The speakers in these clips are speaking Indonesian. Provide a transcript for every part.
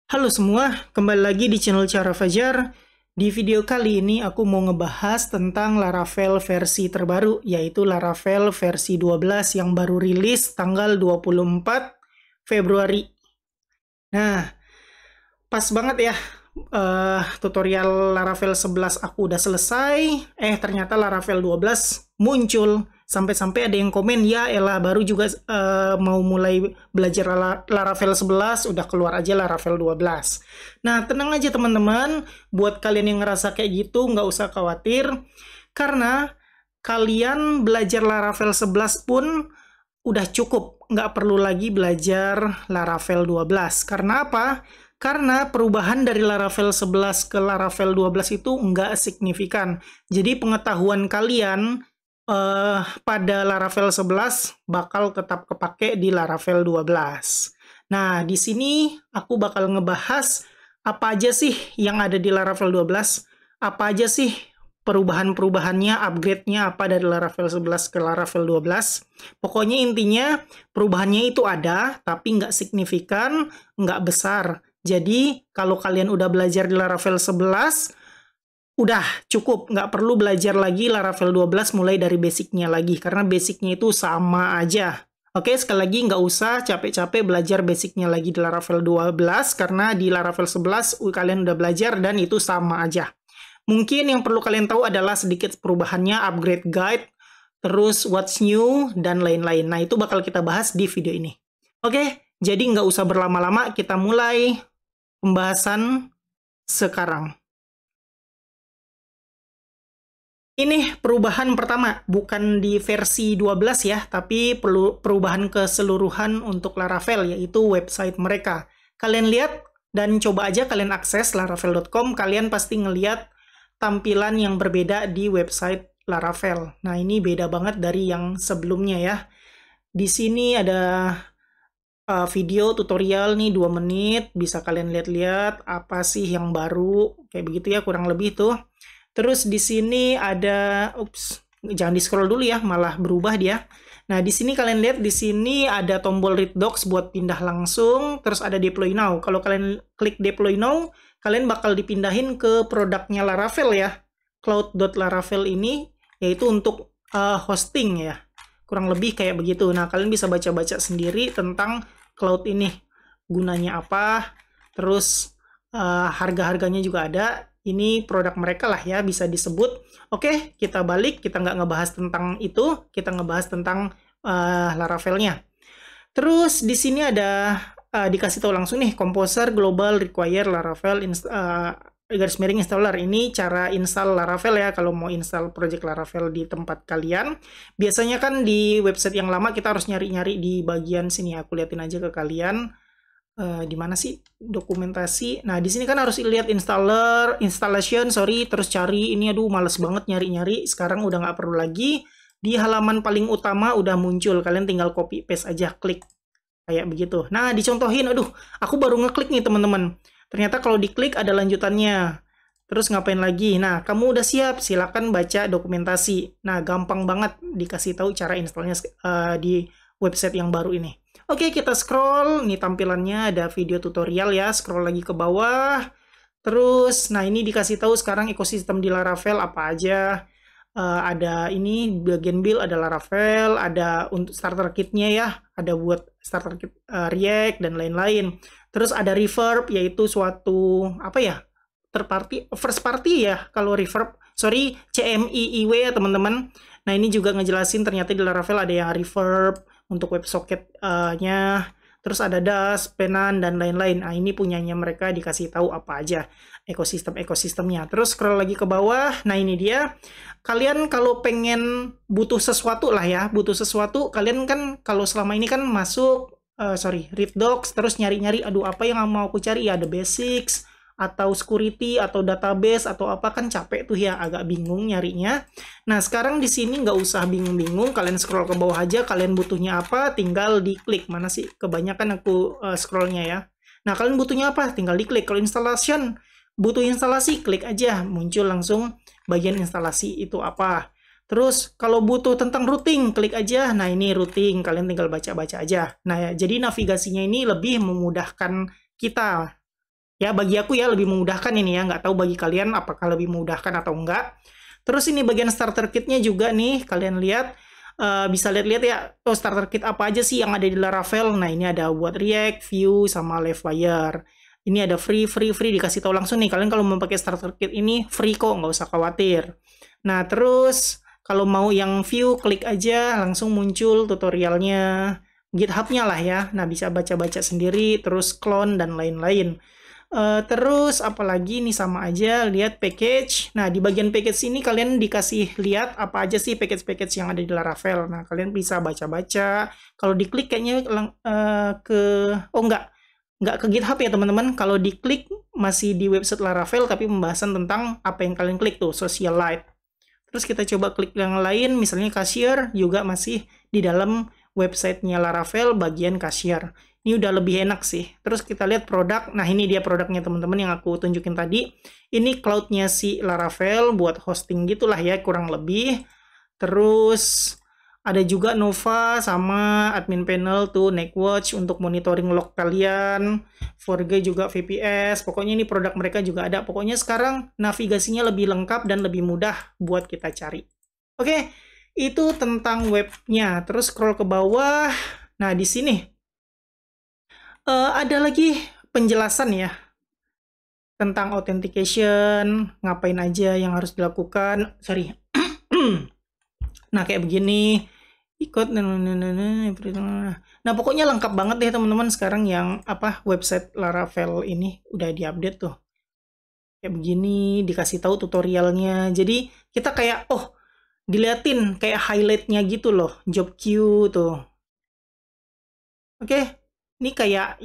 Halo semua, kembali lagi di channel Cara Fajar. Di video kali ini aku mau ngebahas tentang Laravel versi terbaru, yaitu Laravel versi 12 yang baru rilis tanggal 24 Februari. Nah, pas banget ya, tutorial Laravel 11 aku udah selesai, ternyata Laravel 12 muncul. Sampai-sampai ada yang komen, ya elah baru juga mau mulai belajar Laravel 11, udah keluar aja Laravel 12. Nah, tenang aja teman-teman, buat kalian yang ngerasa kayak gitu, nggak usah khawatir, karena kalian belajar Laravel 11 pun udah cukup, nggak perlu lagi belajar Laravel 12. Karena apa? Karena perubahan dari Laravel 11 ke Laravel 12 itu nggak signifikan. Jadi pengetahuan kalian pada Laravel 11 bakal tetap kepake di Laravel 12. Nah, di sini aku bakal ngebahas apa aja sih yang ada di Laravel 12, apa aja sih perubahan-perubahannya, upgrade-nya apa dari Laravel 11 ke Laravel 12. Pokoknya intinya perubahannya itu ada, tapi nggak signifikan, nggak besar. Jadi, kalau kalian udah belajar di Laravel 11, udah cukup, nggak perlu belajar lagi Laravel 12 mulai dari basicnya lagi, karena basicnya itu sama aja. Oke, sekali lagi nggak usah capek-capek belajar basicnya lagi di Laravel 12, karena di Laravel 11 kalian udah belajar dan itu sama aja. Mungkin yang perlu kalian tahu adalah sedikit perubahannya, upgrade guide, terus what's new, dan lain-lain. Nah, itu bakal kita bahas di video ini. Oke, jadi nggak usah berlama-lama, kita mulai pembahasan sekarang. Ini perubahan pertama, bukan di versi 12 ya, tapi perubahan keseluruhan untuk Laravel, yaitu website mereka. Kalian lihat dan coba aja kalian akses laravel.com, kalian pasti ngeliat tampilan yang berbeda di website Laravel. Nah, ini beda banget dari yang sebelumnya ya. Di sini ada video tutorial nih 2 menit, bisa kalian lihat-lihat apa sih yang baru, kayak begitu ya kurang lebih tuh. Terus di sini ada, jangan di scroll dulu ya, malah berubah dia. Nah, di sini kalian lihat di sini ada tombol read docs buat pindah langsung, terus ada deploy now. Kalau kalian klik deploy now, kalian bakal dipindahin ke produknya Laravel ya. Cloud.laravel ini, yaitu untuk hosting ya. Kurang lebih kayak begitu. Nah, kalian bisa baca-baca sendiri tentang cloud ini. Gunanya apa, terus harga-harganya juga ada. Ini produk mereka lah ya, bisa disebut. Oke, kita balik, kita nggak ngebahas tentang itu, kita ngebahas tentang Laravelnya. Terus di sini ada dikasih tahu langsung nih, Composer Global Require Laravel garis miring installer. Ini cara install Laravel ya, kalau mau install project Laravel di tempat kalian. Biasanya kan di website yang lama kita harus nyari-nyari di bagian sini, aku liatin aja ke kalian. Di mana sih dokumentasi? Nah, di sini kan harus lihat installation, terus cari ini, aduh males banget nyari-nyari. Sekarang udah nggak perlu lagi. Di halaman paling utama udah muncul, kalian tinggal copy paste aja, klik kayak begitu. Nah, dicontohin, aduh, aku baru ngeklik nih teman-teman. Ternyata kalau diklik ada lanjutannya. Terus ngapain lagi? Nah, kamu udah siap, silakan baca dokumentasi. Nah, gampang banget dikasih tahu cara installnya di website yang baru ini. Oke, kita scroll. Ini tampilannya ada video tutorial ya. Scroll lagi ke bawah. Terus, nah ini dikasih tahu sekarang ekosistem di Laravel apa aja. Ada ini bagian build, ada Laravel, ada untuk starter kitnya ya. Ada buat starter kit React dan lain-lain. Terus ada Reverb, yaitu suatu apa ya? First party ya. Kalau Reverb, CMIIW ya teman-teman. Nah ini juga ngejelasin ternyata di Laravel ada yang Reverb untuk WebSocket-nya, terus ada DAS, Penan, dan lain-lain. Nah, ini punyanya mereka, dikasih tahu apa aja ekosistemnya. Terus scroll lagi ke bawah, nah ini dia. Kalian kalau pengen butuh sesuatu lah ya, kalian kan kalau selama ini kan masuk, read docs, terus nyari-nyari, aduh apa yang mau aku cari ya, ada basics, atau security, atau database, atau apa, kan capek tuh ya, agak bingung nyarinya. Nah, sekarang di sini nggak usah bingung-bingung, kalian scroll ke bawah aja, kalian butuhnya apa, tinggal diklik. Mana sih? Kebanyakan aku scrollnya ya. Nah, kalian butuhnya apa? Tinggal diklik. Kalau installation, butuh instalasi, klik aja, muncul langsung bagian instalasi itu apa. Terus, kalau butuh tentang routing, klik aja. Nah, ini routing, kalian tinggal baca-baca aja. Nah, jadi navigasinya ini lebih memudahkan kita. Ya, bagi aku ya lebih memudahkan ini ya. Nggak tahu bagi kalian apakah lebih memudahkan atau enggak. Terus ini bagian starter kitnya juga nih, kalian lihat. Bisa lihat-lihat ya, oh starter kit apa aja sih yang ada di Laravel. Nah, ini ada buat React, Vue, sama Livewire. Ini ada free, dikasih tahu langsung nih. Kalian kalau mau pakai starter kit ini free kok, nggak usah khawatir. Nah, terus kalau mau yang Vue, klik aja, langsung muncul tutorialnya. GitHub-nya lah ya. Nah, bisa baca-baca sendiri, terus clone, dan lain-lain. Terus apalagi nih sama aja, lihat package. Nah, di bagian package ini kalian dikasih lihat apa aja sih package-package yang ada di Laravel. Nah, kalian bisa baca-baca. Kalau diklik kayaknya ke nggak ke GitHub ya teman-teman. Kalau diklik masih di website Laravel tapi pembahasan tentang apa yang kalian klik tuh, Socialite. Terus kita coba klik yang lain, misalnya Cashier juga masih di dalam websitenya Laravel bagian Cashier. Ini udah lebih enak sih. Terus kita lihat produk. Nah, ini dia produknya teman-teman yang aku tunjukin tadi. Ini cloud-nya si Laravel buat hosting gitulah ya, kurang lebih. Terus ada juga Nova sama admin panel tuh Nightwatch untuk monitoring log kalian. Forge juga VPS. Pokoknya ini produk mereka juga ada. Pokoknya sekarang navigasinya lebih lengkap dan lebih mudah buat kita cari. Oke, itu tentang webnya. Terus scroll ke bawah. Nah, di sini ada lagi penjelasan ya tentang authentication, ngapain aja yang harus dilakukan. Sorry. Nah, kayak begini. Ikut. Nah, pokoknya lengkap banget deh teman-teman sekarang yang website Laravel ini udah diupdate tuh. Kayak begini, dikasih tahu tutorialnya. Jadi, kita kayak diliatin kayak highlight-nya gitu loh, job queue tuh. Oke. Ini kayak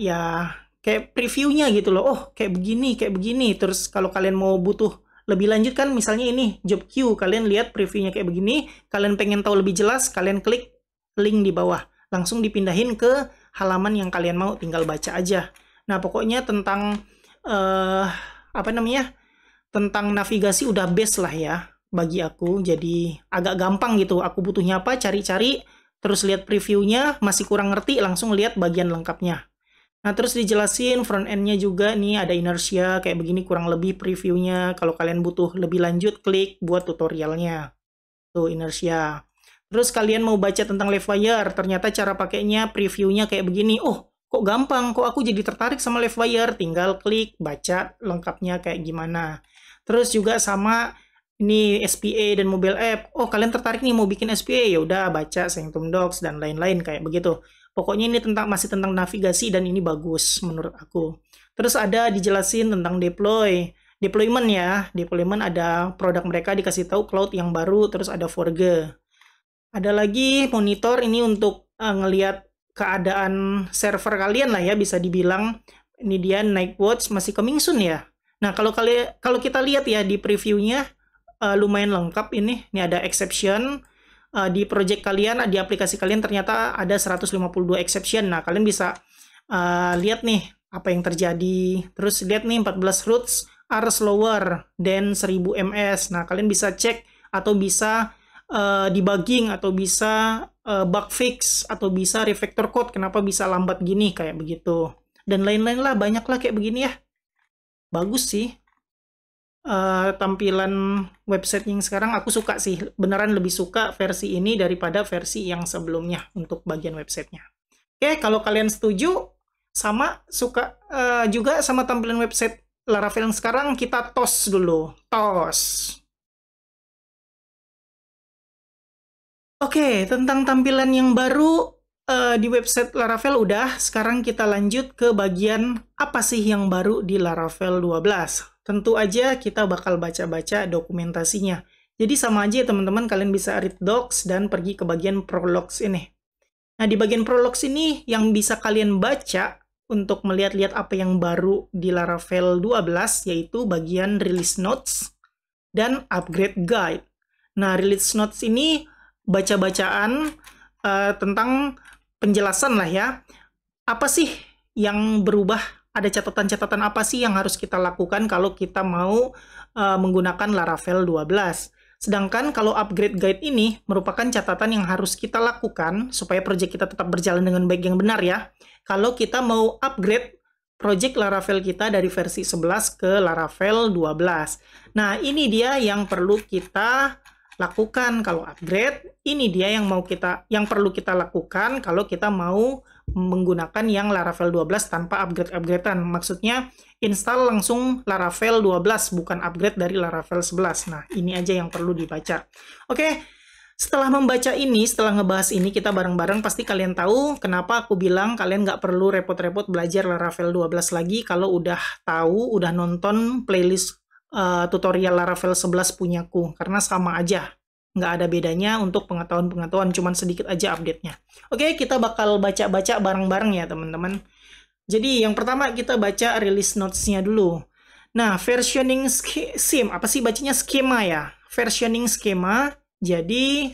kayak previewnya gitu loh. Oh, kayak begini. Terus kalau kalian mau butuh lebih lanjut kan, misalnya ini job queue, kalian lihat previewnya kayak begini. Kalian pengen tahu lebih jelas, kalian klik link di bawah. Langsung dipindahin ke halaman yang kalian mau, tinggal baca aja. Nah, pokoknya tentang tentang navigasi udah best lah ya bagi aku. Jadi agak gampang gitu. Aku butuhnya apa, cari-cari. Terus lihat previewnya, masih kurang ngerti, langsung lihat bagian lengkapnya. Nah, terus dijelasin front end-nya juga, nih ada inertia, kayak begini kurang lebih previewnya. Kalau kalian butuh lebih lanjut, klik buat tutorialnya. Tuh, inertia. Terus kalian mau baca tentang Livewire, ternyata cara pakainya, previewnya kayak begini. Oh, kok gampang, kok aku jadi tertarik sama Livewire. Tinggal klik, baca lengkapnya kayak gimana. Terus juga sama ini SPA dan mobile app. Oh, kalian tertarik nih mau bikin SPA, ya udah baca Sanctum Docs dan lain-lain kayak begitu. Pokoknya ini masih tentang navigasi dan ini bagus menurut aku. Terus ada dijelasin tentang deployment ya. Deployment ada produk mereka dikasih tahu cloud yang baru, terus ada Forge. Ada lagi monitor ini untuk ngelihat keadaan server kalian lah ya, bisa dibilang. Ini dia Nightwatch masih coming soon ya. Nah, kalau kita lihat ya di previewnya lumayan lengkap ini. Ini ada exception. Di project kalian, di aplikasi kalian ternyata ada 152 exception. Nah, kalian bisa lihat nih apa yang terjadi. Terus lihat nih 14 routes are slower than 1000 ms. Nah, kalian bisa cek atau bisa debugging atau bisa bug fix atau bisa refactor code kenapa bisa lambat gini kayak begitu. Dan lain-lain lah, banyak lah kayak begini ya. Bagus sih. Tampilan website yang sekarang aku suka sih, beneran lebih suka versi ini daripada versi yang sebelumnya untuk bagian websitenya. Oke, kalau kalian setuju sama suka juga sama tampilan website Laravel yang sekarang, kita tos dulu, tos. Oke, tentang tampilan yang baru di website Laravel udah. Sekarang kita lanjut ke bagian apa sih yang baru di Laravel 12. Tentu aja kita bakal baca-baca dokumentasinya. Jadi sama aja ya teman-teman, kalian bisa read docs dan pergi ke bagian prologs ini. Nah, di bagian prologs ini yang bisa kalian baca untuk melihat-lihat apa yang baru di Laravel 12, yaitu bagian release notes dan upgrade guide. Nah, release notes ini baca-bacaan tentang penjelasan lah ya. Apa sih yang berubah? Ada catatan-catatan apa sih yang harus kita lakukan kalau kita mau menggunakan Laravel 12. Sedangkan kalau upgrade guide ini merupakan catatan yang harus kita lakukan supaya proyek kita tetap berjalan dengan baik yang benar ya. Kalau kita mau upgrade project Laravel kita dari versi 11 ke Laravel 12. Nah, ini dia yang perlu kita lakukan kalau upgrade. Ini dia yang perlu kita lakukan kalau kita mau menggunakan yang Laravel 12 tanpa upgrade-upgradean. Maksudnya install langsung Laravel 12, bukan upgrade dari Laravel 11. Nah, ini aja yang perlu dibaca. Oke, setelah membaca ini, setelah ngebahas ini, kita bareng-bareng pasti kalian tahu kenapa aku bilang kalian nggak perlu repot-repot belajar Laravel 12 lagi kalau udah tahu, udah nonton playlist tutorial Laravel 11 punyaku, karena sama aja. Nggak ada bedanya untuk pengetahuan-pengetahuan, cuman sedikit aja update-nya. Oke, kita bakal baca-baca bareng-bareng ya, teman-teman. Jadi, yang pertama kita baca release notes-nya dulu. Nah, versioning scheme, apa sih bacanya schema ya? Versioning schema, jadi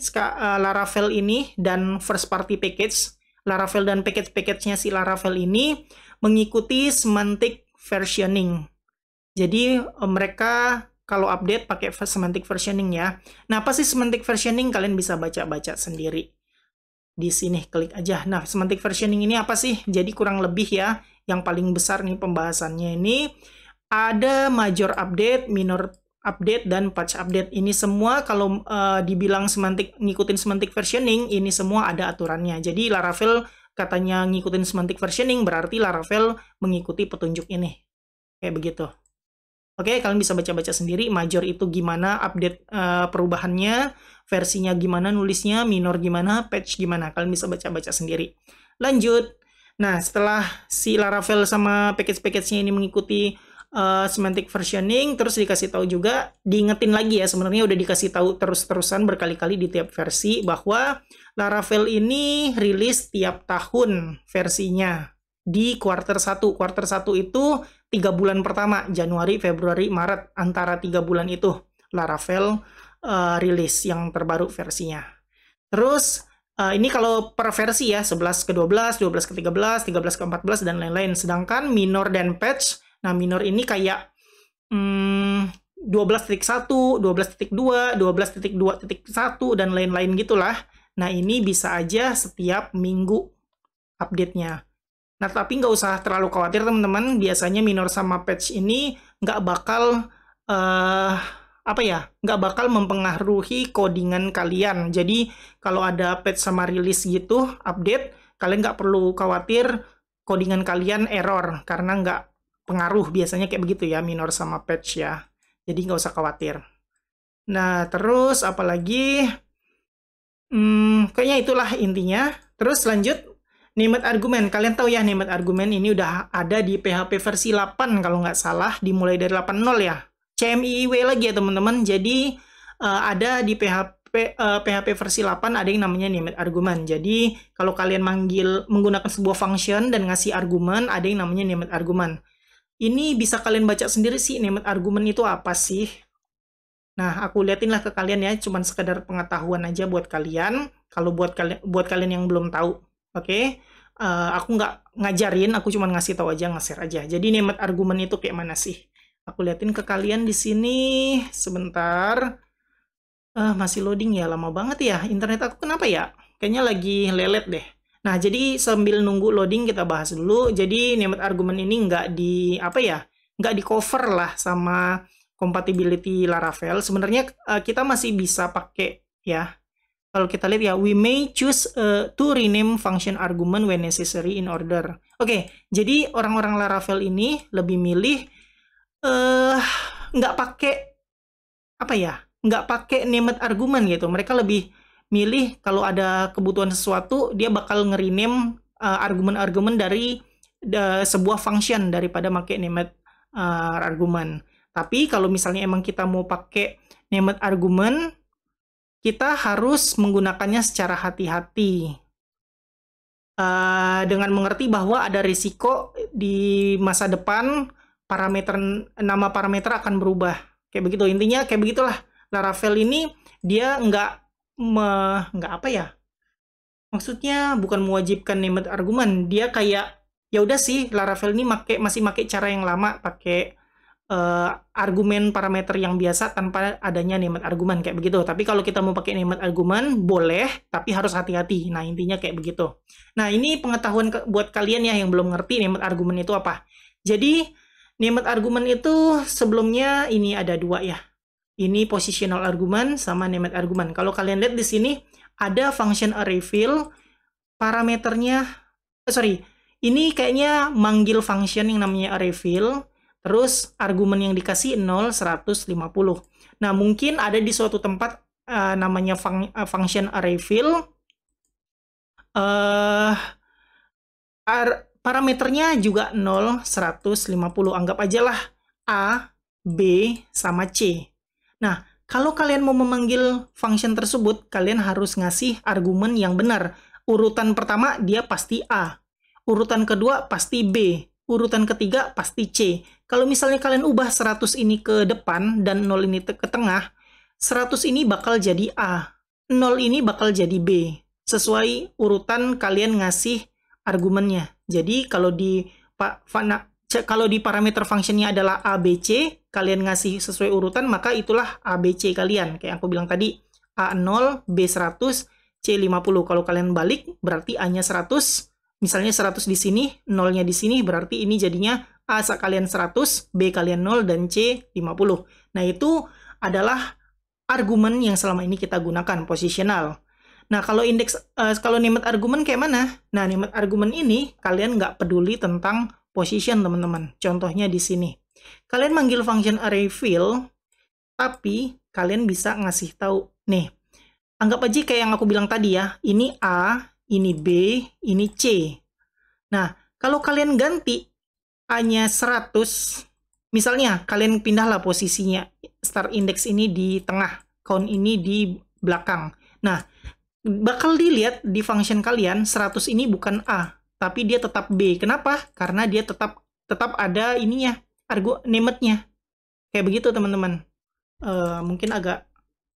Laravel ini dan first party package, Laravel dan package-package-nya si Laravel ini mengikuti semantic versioning. Jadi mereka kalau update pakai semantic versioning ya. Nah, apa sih semantic versioning? Kalian bisa baca-baca sendiri. Di sini klik aja. Nah, semantic versioning ini apa sih? Jadi kurang lebih ya, yang paling besar nih pembahasannya ini ada major update, minor update, dan patch update. Ini semua kalau dibilang ngikutin semantic versioning, ini semua ada aturannya. Jadi Laravel katanya ngikutin semantic versioning, berarti Laravel mengikuti petunjuk ini. Kayak begitu. Oke, kalian bisa baca-baca sendiri, major itu gimana, update perubahannya, versinya gimana nulisnya, minor gimana, patch gimana. Kalian bisa baca-baca sendiri. Lanjut. Nah, setelah si Laravel sama package-package-nya ini mengikuti semantic versioning, terus dikasih tahu juga, diingetin lagi ya, sebenarnya udah dikasih tahu terus-terusan berkali-kali di tiap versi, bahwa Laravel ini rilis tiap tahun versinya. Di quarter 1. Quarter 1 itu 3 bulan pertama, Januari, Februari, Maret. Antara 3 bulan itu Laravel rilis yang terbaru versinya. Terus ini kalau per versi ya, 11 ke 12, 12 ke 13, 13 ke 14, dan lain-lain. Sedangkan minor dan patch, nah minor ini kayak 12.1, 12.2, 12.2.1, dan lain-lain gitulah. Nah, ini bisa aja setiap minggu update-nya. Nah, tapi nggak usah terlalu khawatir, teman-teman. Biasanya minor sama patch ini nggak bakal nggak bakal mempengaruhi codingan kalian. Jadi, kalau ada patch sama rilis gitu, update, kalian nggak perlu khawatir codingan kalian error, karena nggak pengaruh. Biasanya kayak begitu ya, minor sama patch ya. Jadi, nggak usah khawatir. Nah, terus apalagi? Kayaknya itulah intinya. Terus lanjut. Named argument, kalian tahu ya named argument ini udah ada di PHP versi 8 kalau nggak salah, dimulai dari 8.0 ya. CMIIW lagi ya teman-teman, jadi ada di PHP versi 8 ada yang namanya named argument. Jadi kalau kalian menggunakan sebuah function dan ngasih argumen, ada yang namanya named argument. Ini bisa kalian baca sendiri sih, named argument itu apa sih. Nah, aku liatin lah ke kalian ya, cuman sekedar pengetahuan aja buat kalian, kalau buat kalian yang belum tahu. Oke, aku nggak ngajarin, aku cuma ngasih tahu aja, nge-share aja. Jadi named argument itu kayak mana sih? Aku liatin ke kalian di sini sebentar. Masih loading ya, lama banget ya. Internet aku kenapa ya? Kayaknya lagi lelet deh. Nah, jadi sambil nunggu loading kita bahas dulu. Jadi named argument ini nggak di cover lah sama compatibility Laravel. Sebenarnya kita masih bisa pakai ya. Kalau kita lihat ya, we may choose to rename function argument when necessary in order. Oke, jadi orang-orang Laravel ini lebih milih nggak pakai named argument gitu. Mereka lebih milih kalau ada kebutuhan sesuatu, dia bakal nge-rename argumen-argumen dari sebuah function daripada pakai named argument. Tapi kalau misalnya emang kita mau pakai named argument, kita harus menggunakannya secara hati-hati. Dengan mengerti bahwa ada risiko di masa depan nama parameter akan berubah. Kayak begitu. Intinya kayak begitulah. Laravel ini dia maksudnya bukan mewajibkan named argument. Dia kayak ya udah sih, Laravel ini masih pakai cara yang lama, pakai argumen parameter yang biasa tanpa adanya named argument kayak begitu. Tapi kalau kita mau pakai named argument boleh, tapi harus hati-hati. Nah, intinya kayak begitu. Nah, ini pengetahuan buat kalian ya yang belum ngerti named argument itu apa. Jadi, named argument itu sebelumnya ini ada dua ya. Ini positional argument sama named argument. Kalau kalian lihat di sini, ada function arrayFill, parameternya, ini kayaknya manggil function yang namanya arrayFill, terus argumen yang dikasih 0, 150. Nah, mungkin ada di suatu tempat namanya function arrayFill, parameternya juga 0, 150. Anggap aja lah A, B, sama C. Nah, kalau kalian mau memanggil function tersebut, kalian harus ngasih argumen yang benar. Urutan pertama dia pasti A. Urutan kedua pasti B. Urutan ketiga pasti C. Kalau misalnya kalian ubah 100 ini ke depan dan 0 ini ke tengah, 100 ini bakal jadi A. 0 ini bakal jadi B. Sesuai urutan kalian ngasih argumennya. Jadi kalau di parameter functionnya adalah A, B, C, kalian ngasih sesuai urutan, maka itulah A, B, C kalian. Kayak aku bilang tadi, A 0, B 100, C 50. Kalau kalian balik, berarti A-nya 100. Misalnya 100 di sini, 0-nya di sini, berarti ini jadinya A kalian 100, B kalian 0, dan C 50. Nah, itu adalah argumen yang selama ini kita gunakan, positional. Nah, kalau kalau named argument kayak mana? Nah, named argument ini kalian nggak peduli tentang position, teman-teman. Contohnya di sini. Kalian manggil function arrayFill, tapi kalian bisa ngasih tahu. Nih, anggap aja kayak yang aku bilang tadi ya. Ini A, ini B, ini C. Nah, kalau kalian ganti A-nya 100, misalnya kalian pindahlah posisinya. Start index ini di tengah, count ini di belakang. Nah, bakal dilihat di function kalian 100 ini bukan A, tapi dia tetap B. Kenapa? Karena dia tetap ada ininya, named-nya. Kayak begitu, teman-teman. Mungkin agak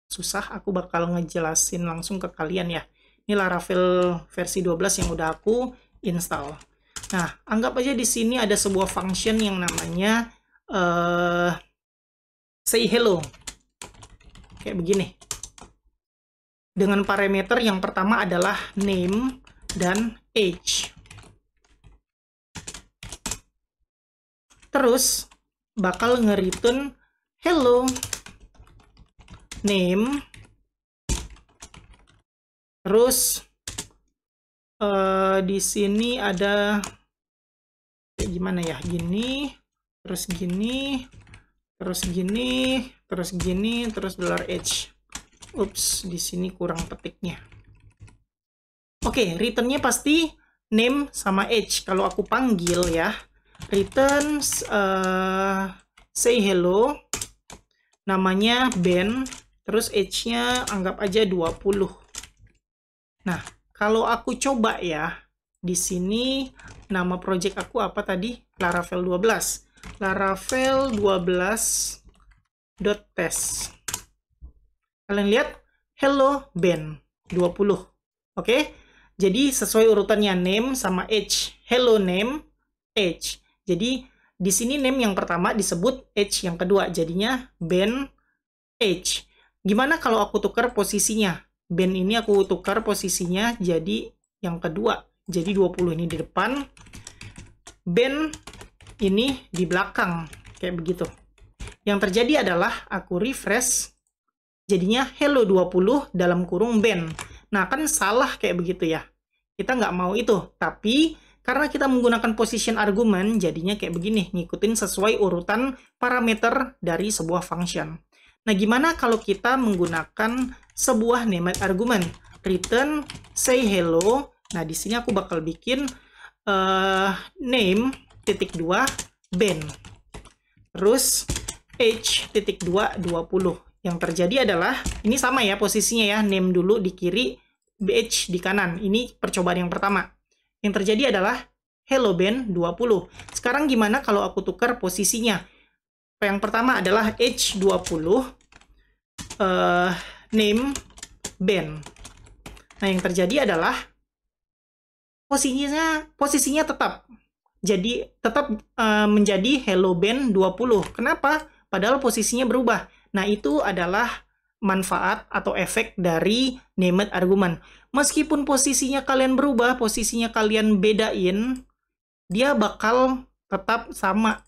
susah, aku bakal ngejelasin langsung ke kalian ya. Ini Laravel versi 12 yang udah aku install. Nah, anggap aja di sini ada sebuah function yang namanya say hello. Kayak begini. Dengan parameter yang pertama adalah name dan age. Terus bakal nge-return hello name. Terus di sini ada gimana ya? Gini, terus gini, terus gini, terus gini, terus $h. Ups, di sini kurang petiknya. Oke, returnnya pasti name sama age. Kalau aku panggil ya, return say hello, namanya Ben, terus age-nya anggap aja 20. Nah, kalau aku coba ya, di sini nama project aku apa tadi? Laravel 12. Laravel 12.test. Kalian lihat, hello Ben 20. Oke? Jadi sesuai urutannya name sama age. Hello name, age. Jadi di sini name yang pertama disebut, age yang kedua. Jadinya Ben age. Gimana kalau aku tukar posisinya? Ben ini aku tukar posisinya jadi yang kedua. Jadi 20 ini di depan. Ben ini di belakang. Kayak begitu. Yang terjadi adalah aku refresh. Jadinya hello 20 dalam kurung Ben. Nah, kan salah kayak begitu ya. Kita nggak mau itu. Tapi, karena kita menggunakan position argument, jadinya kayak begini. Ngikutin sesuai urutan parameter dari sebuah function. Nah, gimana kalau kita menggunakan sebuah named argument? Return say hello. Nah, di sini aku bakal bikin name .2 Ben. Terus age .2 20. Yang terjadi adalah, ini sama ya posisinya ya, name dulu di kiri, age di kanan. Ini percobaan yang pertama. Yang terjadi adalah, hello Ben 20. Sekarang gimana kalau aku tukar posisinya? Yang pertama adalah age 20, name Ben. Nah, yang terjadi adalah, posisinya tetap. Jadi, tetap menjadi hello Ben 20. Kenapa? Padahal posisinya berubah. Nah, itu adalah manfaat atau efek dari named argument. Meskipun posisinya kalian berubah, posisinya kalian bedain, dia bakal tetap sama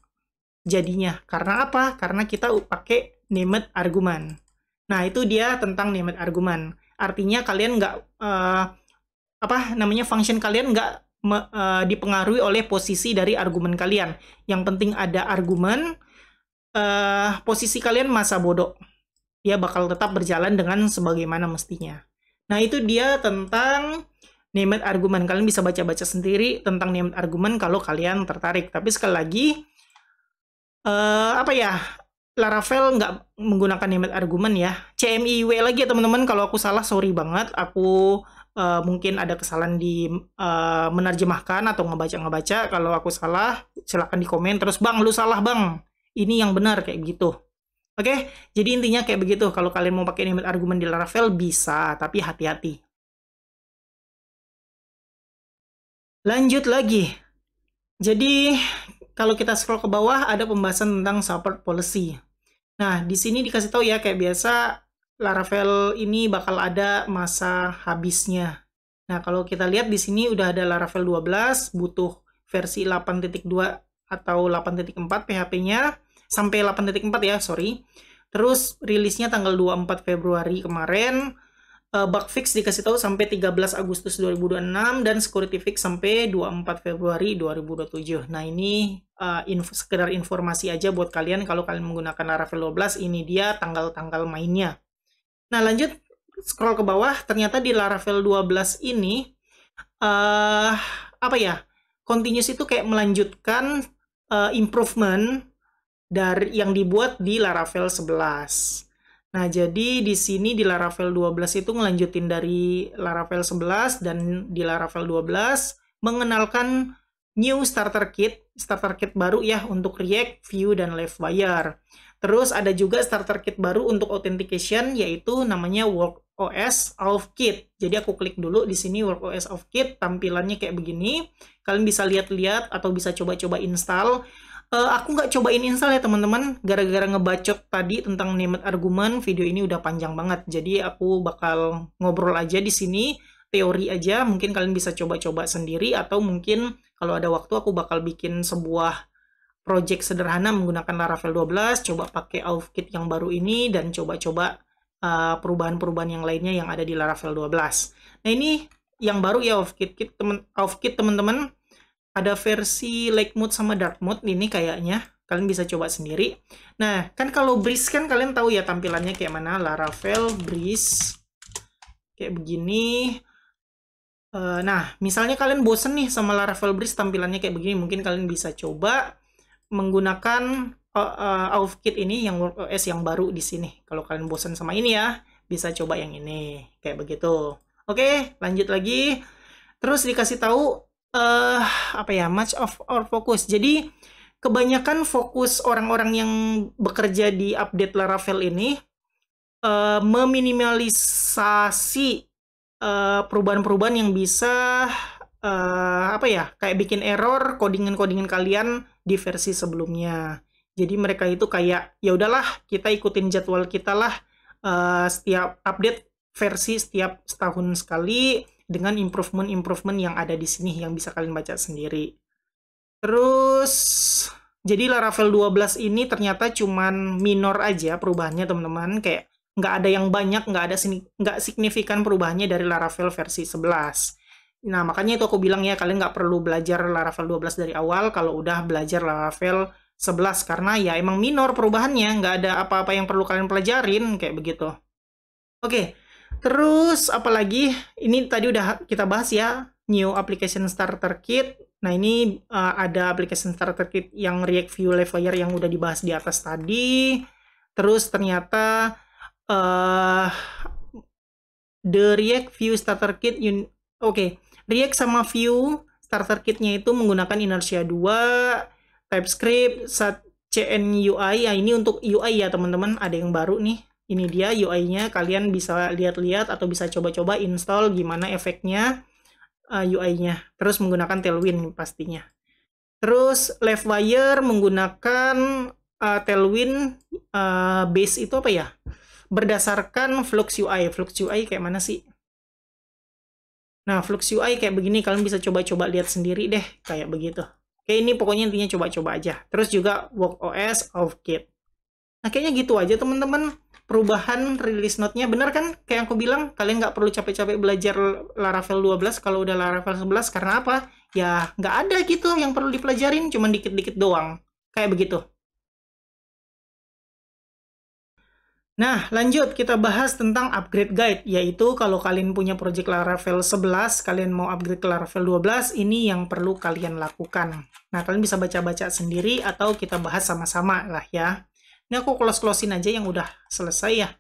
jadinya. Karena apa? Karena kita pakai named argument. Nah, itu dia tentang named argument. Artinya kalian nggak, function kalian nggak dipengaruhi oleh posisi dari argumen kalian. Yang penting ada argumen, posisi kalian masa bodoh. Dia bakal tetap berjalan dengan sebagaimana mestinya. Nah, itu dia tentang named argument. Kalian bisa baca-baca sendiri tentang named argument kalau kalian tertarik. Tapi sekali lagi, Laravel nggak menggunakan named argument ya. CMIW lagi ya teman-teman, kalau aku salah sorry banget. Aku mungkin ada kesalahan di menerjemahkan atau ngebaca. Kalau aku salah, silahkan di komen. Terus, Bang, lu salah, Bang. Ini yang benar, kayak gitu. Oke, jadi intinya kayak begitu. Kalau kalian mau pakai named argument di Laravel, bisa, tapi hati-hati. Lanjut lagi. Jadi, kalau kita scroll ke bawah, ada pembahasan tentang support policy. Nah, di sini dikasih tahu ya, kayak biasa, Laravel ini bakal ada masa habisnya. Nah, kalau kita lihat di sini udah ada Laravel 12, butuh versi 8.2 atau 8.4 PHP-nya, sampai 8.4 ya, sorry. Terus rilisnya tanggal 24 Februari kemarin, bug fix dikasih tahu sampai 13 Agustus 2026, dan security fix sampai 24 Februari 2027. Nah, ini sekedar informasi aja buat kalian kalau kalian menggunakan Laravel 12, ini dia tanggal-tanggal mainnya. Nah, lanjut scroll ke bawah, ternyata di Laravel 12 ini continuous itu kayak melanjutkan improvement dari yang dibuat di Laravel 11. Nah, jadi di sini di Laravel 12 itu ngelanjutin dari Laravel 11, dan di Laravel 12 mengenalkan new starter kit baru ya untuk React, Vue, dan Livewire. Terus ada juga starter kit baru untuk authentication, yaitu namanya WorkOS Auth Kit. Jadi aku klik dulu di sini WorkOS Auth Kit, tampilannya kayak begini. Kalian bisa lihat-lihat atau bisa coba-coba install. Aku nggak cobain install ya teman-teman, gara-gara ngebacot tadi tentang named argument, video ini udah panjang banget. Jadi aku bakal ngobrol aja di sini, teori aja, mungkin kalian bisa coba-coba sendiri, atau mungkin kalau ada waktu aku bakal bikin sebuah project sederhana menggunakan Laravel 12, coba pakai Auth Kit yang baru ini, dan coba-coba perubahan-perubahan yang lainnya yang ada di Laravel 12. Nah, ini yang baru ya Auth Kit teman-teman. Ada versi light mode sama dark mode ini kayaknya. Kalian bisa coba sendiri. Nah, kan kalau Breeze kan kalian tahu ya tampilannya kayak mana. Laravel Breeze. Kayak begini. Nah, misalnya kalian bosen nih sama Laravel Breeze tampilannya kayak begini. Mungkin kalian bisa coba menggunakan Auth Kit ini yang WorkOS yang baru di sini. Kalau kalian bosen sama ini ya, bisa coba yang ini. Kayak begitu. Oke, lanjut lagi. Terus dikasih tahu much of our focus. Jadi kebanyakan fokus orang-orang yang bekerja di update Laravel ini meminimalisasi perubahan-perubahan yang bisa kayak bikin error codingan-codingan kalian di versi sebelumnya. Jadi mereka itu kayak ya udahlah, kita ikutin jadwal kita lah, setiap update versi setiap setahun sekali, dengan improvement yang ada di sini yang bisa kalian baca sendiri. Terus, jadi Laravel 12 ini ternyata cuman minor aja perubahannya teman-teman, kayak nggak ada yang banyak, nggak signifikan perubahannya dari Laravel versi 11. Nah, makanya itu aku bilang ya, kalian nggak perlu belajar Laravel 12 dari awal kalau udah belajar Laravel 11, karena ya emang minor perubahannya, nggak ada apa-apa yang perlu kalian pelajarin, kayak begitu. Oke. Terus apalagi ini tadi udah kita bahas ya, new application starter kit. Nah, ini ada application starter kit yang React, Vue, Livewire yang udah dibahas di atas tadi. Terus ternyata the React Vue starter kit React sama Vue starter kitnya itu menggunakan Inertia 2, TypeScript, CNUI. Ya, ini untuk UI ya teman-teman, ada yang baru nih. Ini dia UI-nya, kalian bisa lihat-lihat atau bisa coba-coba install gimana efeknya UI-nya. Terus menggunakan Tailwind pastinya. Terus Livewire menggunakan Tailwind base itu apa ya? Berdasarkan Flux UI. Flux UI kayak mana sih? Nah, Flux UI kayak begini, kalian bisa coba-coba lihat sendiri deh, kayak begitu. Oke, ini pokoknya intinya coba-coba aja. Terus juga workOS, AuthKit. Nah, kayaknya gitu aja teman-teman. Perubahan release note-nya. Bener kan? Kayak yang aku bilang, kalian nggak perlu capek-capek belajar Laravel 12 kalau udah Laravel 11. Karena apa? Ya, nggak ada gitu yang perlu dipelajarin. Cuman dikit-dikit doang. Kayak begitu. Nah, lanjut kita bahas tentang upgrade guide, yaitu kalau kalian punya project Laravel 11, kalian mau upgrade ke Laravel 12, ini yang perlu kalian lakukan. Nah, kalian bisa baca-baca sendiri atau kita bahas sama-sama lah ya. Ini aku close-closein aja yang udah selesai ya.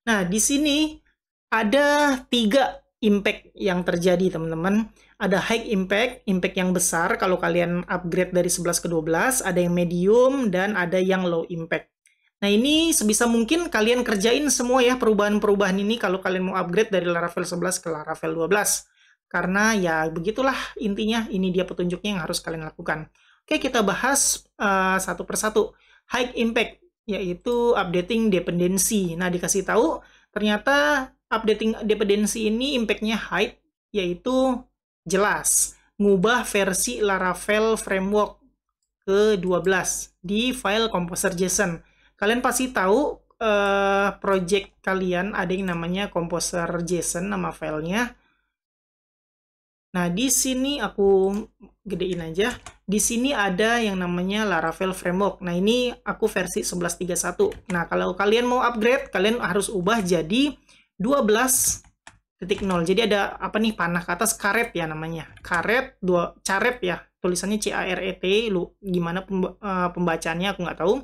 Nah, di sini ada 3 impact yang terjadi, teman-teman. Ada high impact, impact yang besar kalau kalian upgrade dari 11 ke 12, ada yang medium, dan ada yang low impact. Nah, ini sebisa mungkin kalian kerjain semua ya perubahan-perubahan ini kalau kalian mau upgrade dari Laravel 11 ke Laravel 12. Karena ya begitulah intinya, ini dia petunjuknya yang harus kalian lakukan. Oke, kita bahas satu persatu. High impact, yaitu updating dependency. Nah, dikasih tahu ternyata updating dependency ini impact-nya high, yaitu jelas. Ngubah versi Laravel Framework ke 12 di file composer.json. Kalian pasti tahu project kalian ada yang namanya composer.json nama filenya. Nah, di sini aku gedein aja. Di sini ada yang namanya Laravel Framework. Nah, ini aku versi 11.31. Nah, kalau kalian mau upgrade, kalian harus ubah jadi 12.0. Jadi ada apa nih, panah ke atas, karet ya namanya. Karet, caret ya. Tulisannya CARET. Lu gimana pembacaannya aku nggak tahu.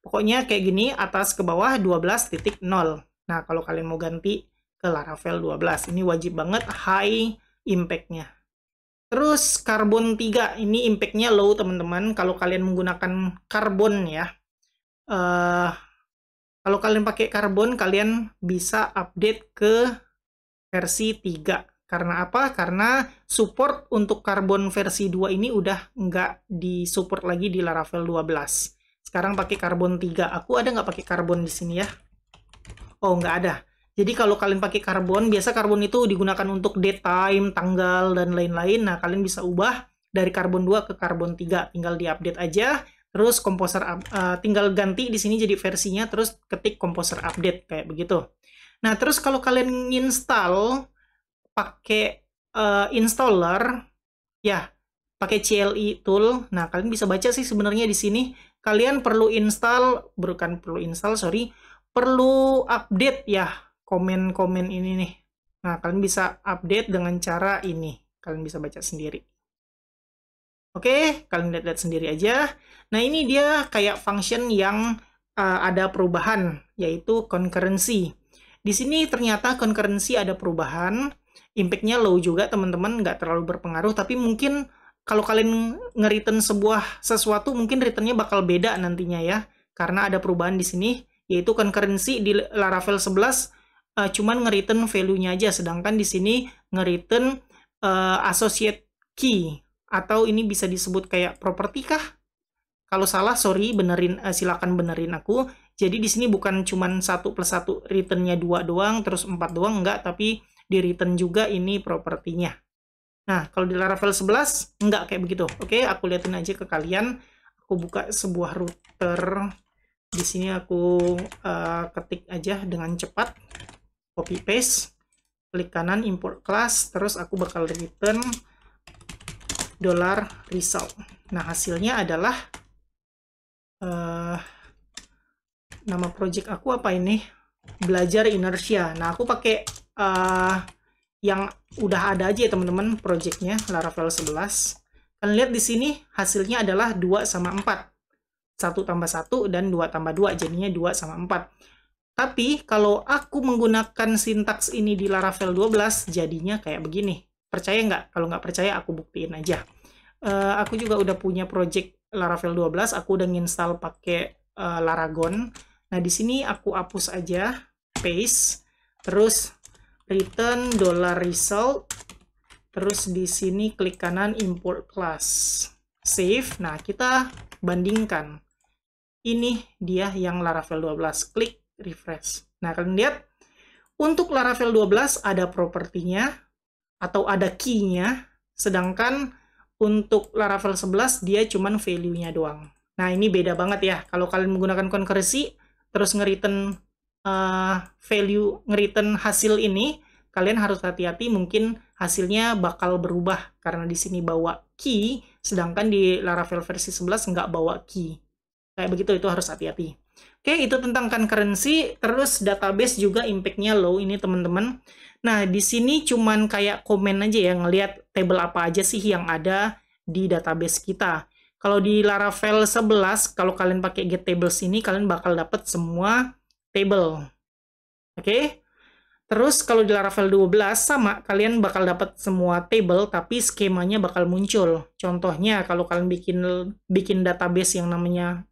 Pokoknya kayak gini, atas ke bawah 12.0. Nah, kalau kalian mau ganti ke Laravel 12, ini wajib banget high impact-nya. Terus Carbon 3, ini impact-nya low, teman-teman. Kalau kalian menggunakan Carbon ya. Kalau kalian pakai Carbon, kalian bisa update ke versi 3. Karena apa? Karena support untuk Carbon versi 2 ini udah nggak disupport lagi di Laravel 12. Sekarang pakai Carbon 3. Aku ada nggak pakai Carbon di sini ya? Oh, nggak ada. Jadi kalau kalian pakai Carbon, biasa Carbon itu digunakan untuk date time, tanggal, dan lain-lain. Nah, kalian bisa ubah dari Carbon 2 ke Carbon 3. Tinggal diupdate aja. Terus Composer tinggal ganti di sini jadi versinya, terus ketik Composer update kayak begitu. Nah, terus kalau kalian install pakai installer, ya pakai CLI tool. Nah, kalian bisa baca sih sebenarnya di sini. Kalian perlu perlu update ya komen-komen ini nih. Nah, kalian bisa update dengan cara ini. Kalian bisa baca sendiri. Oke, kalian lihat-lihat sendiri aja. Nah, ini dia kayak function yang ada perubahan, yaitu concurrency. Di sini ternyata concurrency ada perubahan. Impact-nya low juga, teman-teman. Nggak terlalu berpengaruh, tapi mungkin kalau kalian nge-return sesuatu, mungkin return-nya bakal beda nantinya ya. Karena ada perubahan di sini, yaitu concurrency di Laravel 11 cuman nge-return value-nya aja. Sedangkan di sini nge-return associate key. Atau ini bisa disebut kayak property kah? Kalau salah, sorry, silakan benerin aku. Jadi di sini bukan cuman 1+1, return-nya 2 doang, terus 4 doang, enggak, tapi di return juga ini propertinya. Nah, kalau di Laravel 11, enggak kayak begitu. Oke, aku liatin aja ke kalian. Aku buka sebuah router. Di sini aku ketik aja dengan cepat. Copy paste. Klik kanan, import class. Terus aku bakal return $result. Nah, hasilnya adalah nama project aku apa ini? Belajar inertia. Nah, aku pakai yang udah ada aja ya teman-teman projectnya Laravel 11. Kalian lihat di sini hasilnya adalah 2 sama 4. 1 tambah 1 dan 2 tambah 2 jadinya 2 sama 4. Tapi kalau aku menggunakan sintaks ini di Laravel 12 jadinya kayak begini. Percaya nggak? Kalau nggak percaya aku buktiin aja. Aku juga udah punya project Laravel 12, aku udah nginstal pakai Laragon. Nah, di sini aku hapus aja, paste, terus return $result, terus di sini klik kanan import class, save. Nah, kita bandingkan. Ini dia yang Laravel 12, klik refresh. Nah, kalian lihat untuk Laravel 12 ada propertinya atau ada key-nya, sedangkan untuk Laravel 11 dia cuman value-nya doang. Nah, ini beda banget ya. Kalau kalian menggunakan concurrency, terus nge-return nge-return hasil ini, kalian harus hati-hati, mungkin hasilnya bakal berubah karena di sini bawa key, sedangkan di Laravel versi 11 nggak bawa key. Kayak begitu, itu harus hati-hati. Oke, itu tentang concurrency. Terus database juga impact-nya low ini teman-teman. Nah, di sini cuman kayak komen aja ya, ngelihat table apa aja sih yang ada di database kita. Kalau di Laravel 11, kalau kalian pakai get tables ini, kalian bakal dapat semua table. Oke? Terus kalau di Laravel 12 sama, kalian bakal dapat semua table tapi skemanya bakal muncul. Contohnya kalau kalian bikin database yang namanya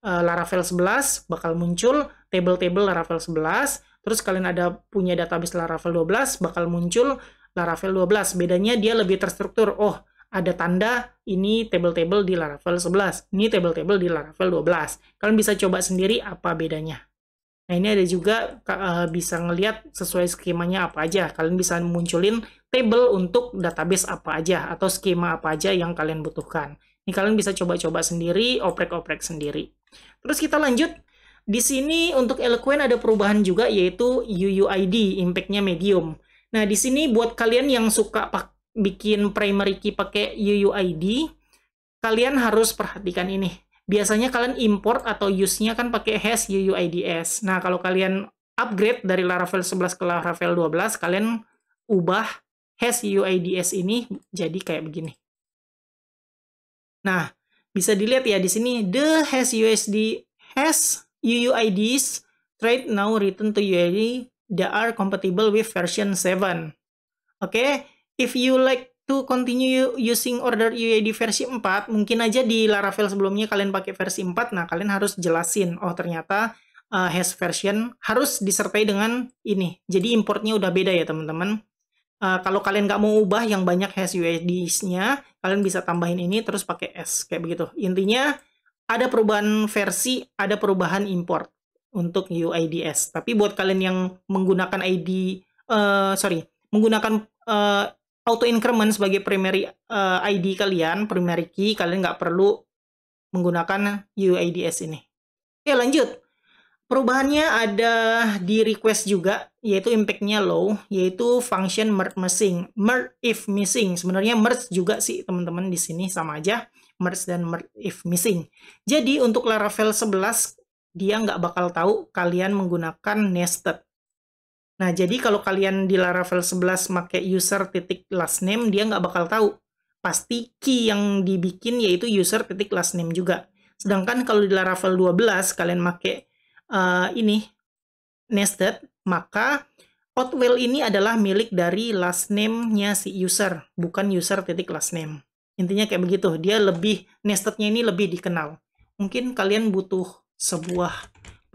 Laravel 11 bakal muncul table-table Laravel 11. Terus kalian ada punya database Laravel 12 bakal muncul Laravel 12. Bedanya dia lebih terstruktur. Oh, ada tanda ini table-table di Laravel 11. Ini table-table di Laravel 12. Kalian bisa coba sendiri apa bedanya. Nah, ini ada juga bisa ngelihat sesuai skemanya apa aja. Kalian bisa munculin table untuk database apa aja, atau skema apa aja yang kalian butuhkan. Ini kalian bisa coba-coba sendiri, oprek-oprek sendiri. Terus kita lanjut. Di sini untuk Eloquent ada perubahan juga, yaitu UUID, impact-nya medium. Nah, di sini buat kalian yang suka bikin primary key pakai UUID, kalian harus perhatikan ini. Biasanya kalian import atau use-nya kan pakai hash UUIDs. Nah, kalau kalian upgrade dari Laravel 11 ke Laravel 12, kalian ubah hash UUIDs ini jadi kayak begini. Nah, bisa dilihat ya di sini, the hash UUIDs trade now written to UUID that are compatible with version 7. Oke, if you like to continue using order UUID versi 4, mungkin aja di Laravel sebelumnya kalian pakai versi 4, nah kalian harus jelasin, oh ternyata hash version harus disertai dengan ini. Jadi importnya udah beda ya teman-teman. Kalau kalian nggak mau ubah yang banyak hash UUIDs-nya, kalian bisa tambahin ini terus pakai S, kayak begitu. Intinya ada perubahan versi, ada perubahan import untuk UUIDs. Tapi buat kalian yang menggunakan menggunakan auto increment sebagai primary ID kalian, primary key, kalian nggak perlu menggunakan UUIDs ini. Oke, lanjut. Perubahannya ada di request juga, yaitu impact-nya low, yaitu function merge missing. Merge if missing. Sebenarnya merge juga sih teman-teman di sini sama aja. Merge dan merge if missing. Jadi untuk Laravel 11, dia nggak bakal tahu kalian menggunakan nested. Nah, jadi kalau kalian di Laravel 11 pakai user titik last name, dia nggak bakal tahu. Pasti key yang dibikin yaitu user titik last name juga. Sedangkan kalau di Laravel 12, kalian pakai ini, nested, maka Outwell ini adalah milik dari last name-nya si user, bukan user titik last name. Intinya kayak begitu, dia lebih, nested-nya ini lebih dikenal. Mungkin kalian butuh sebuah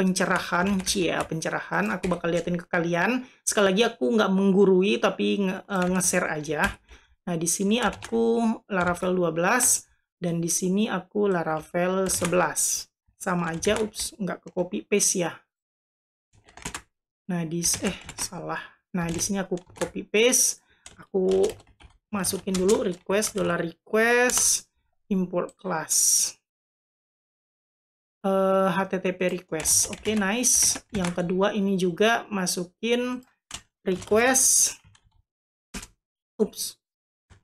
pencerahan, pencerahan, aku bakal liatin ke kalian. Sekali lagi aku nggak menggurui, tapi nge-share aja. Nah, di sini aku Laravel 12, dan di sini aku Laravel 11. Sama aja, ups, nggak ke copy paste ya. Nah, salah. Nah, di sini aku copy paste, aku masukin dulu request, $request, import class. HTTP request. Oke, nice. Yang kedua ini juga masukin request. Ups.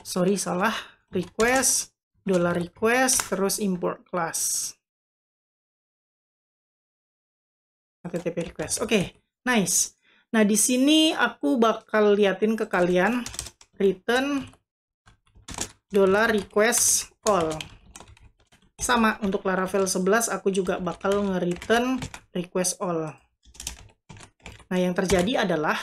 Sorry, salah. Request, $request, terus import class. HTTP request. Oke, nice. Nah, di sini aku bakal liatin ke kalian return $request all. Sama, untuk Laravel 11 aku juga bakal nge-return request all. Nah, yang terjadi adalah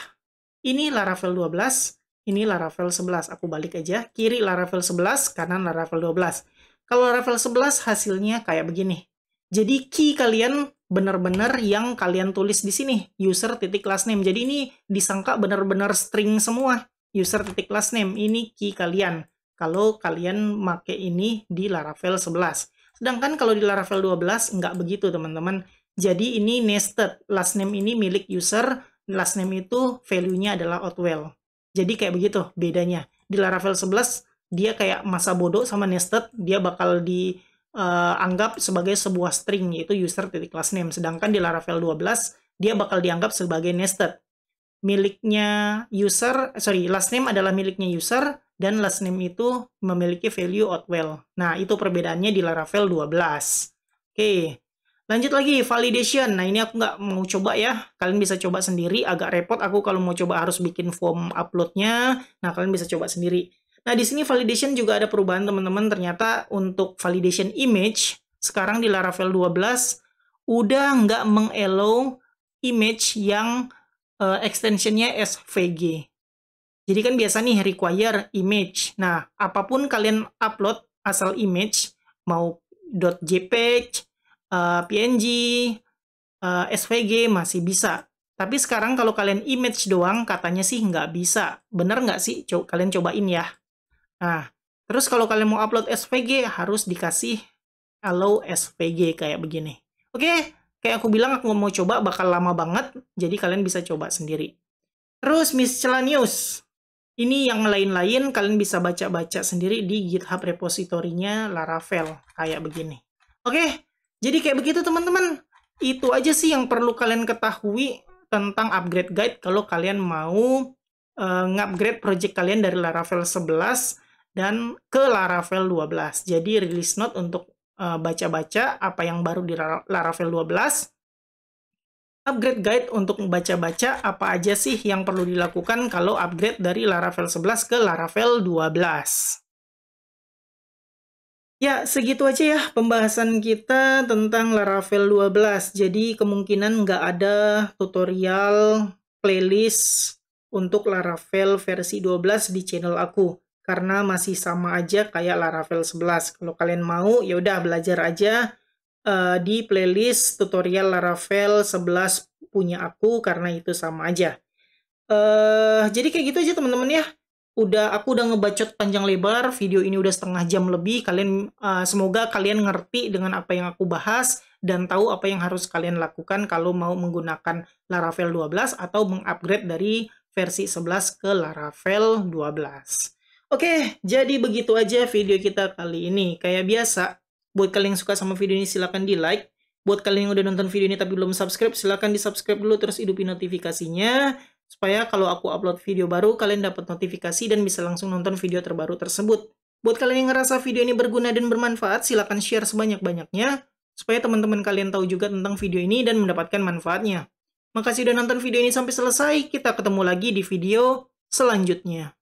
ini Laravel 12, ini Laravel 11. Aku balik aja, kiri Laravel 11, kanan Laravel 12. Kalau Laravel 11 hasilnya kayak begini. Jadi key kalian benar-benar yang kalian tulis di sini, user titik last name. Jadi ini disangka benar-benar string semua, user titik last name. Ini key kalian kalau kalian make ini di Laravel 11. Sedangkan kalau di Laravel 12 nggak begitu teman-teman. Jadi ini nested, last name ini milik user, last name itu value-nya adalah Outwell. Jadi kayak begitu bedanya. Di Laravel 11 dia kayak masa bodoh sama nested, dia bakal dianggap sebagai sebuah string, yaitu user.lastname. Sedangkan di Laravel 12, dia bakal dianggap sebagai nested. Last name adalah miliknya user, dan last name itu memiliki value outwell. Nah, itu perbedaannya di Laravel 12. Oke, lanjut lagi, validation. Nah, ini aku nggak mau coba ya. Kalian bisa coba sendiri, agak repot aku kalau mau coba harus bikin form uploadnya. Nah, kalian bisa coba sendiri. Nah, di sini validation juga ada perubahan, teman-teman. Ternyata untuk validation image, sekarang di Laravel 12, udah nggak meng-allow image yang extensionnya SVG. Jadi kan biasa nih require image. Nah, apapun kalian upload asal image, mau .jpeg, PNG, SVG masih bisa. Tapi sekarang kalau kalian image doang, katanya sih nggak bisa. Bener nggak sih? Kalian cobain ya. Nah, terus kalau kalian mau upload SVG, harus dikasih allow SVG kayak begini. Oke, kayak aku bilang, aku mau coba bakal lama banget, jadi kalian bisa coba sendiri. Terus miscellaneous. Ini yang lain-lain, kalian bisa baca-baca sendiri di GitHub repositorinya Laravel, kayak begini. Oke, jadi kayak begitu teman-teman. Itu aja sih yang perlu kalian ketahui tentang upgrade guide kalau kalian mau nge-upgrade project kalian dari Laravel 11 dan ke Laravel 12. Jadi release note untuk baca-baca apa yang baru di Laravel 12. Upgrade guide untuk membaca-baca apa aja sih yang perlu dilakukan kalau upgrade dari Laravel 11 ke Laravel 12. Ya, segitu aja ya pembahasan kita tentang Laravel 12. Jadi kemungkinan nggak ada tutorial playlist untuk Laravel versi 12 di channel aku. Karena masih sama aja kayak Laravel 11. Kalau kalian mau, ya udah belajar aja di playlist tutorial Laravel 11 punya aku, karena itu sama aja. Jadi kayak gitu aja teman-teman ya. Aku udah ngebacot panjang lebar, video ini udah setengah jam lebih. Semoga kalian ngerti dengan apa yang aku bahas dan tahu apa yang harus kalian lakukan kalau mau menggunakan Laravel 12 atau mengupgrade dari versi 11 ke Laravel 12. Oke, jadi begitu aja video kita kali ini. Kayak biasa, buat kalian yang suka sama video ini silahkan di like. Buat kalian yang udah nonton video ini tapi belum subscribe, silahkan di subscribe dulu terus hidupin notifikasinya. Supaya kalau aku upload video baru, kalian dapat notifikasi dan bisa langsung nonton video terbaru tersebut. Buat kalian yang ngerasa video ini berguna dan bermanfaat, silahkan share sebanyak-banyaknya. Supaya teman-teman kalian tahu juga tentang video ini dan mendapatkan manfaatnya. Makasih udah nonton video ini sampai selesai. Kita ketemu lagi di video selanjutnya.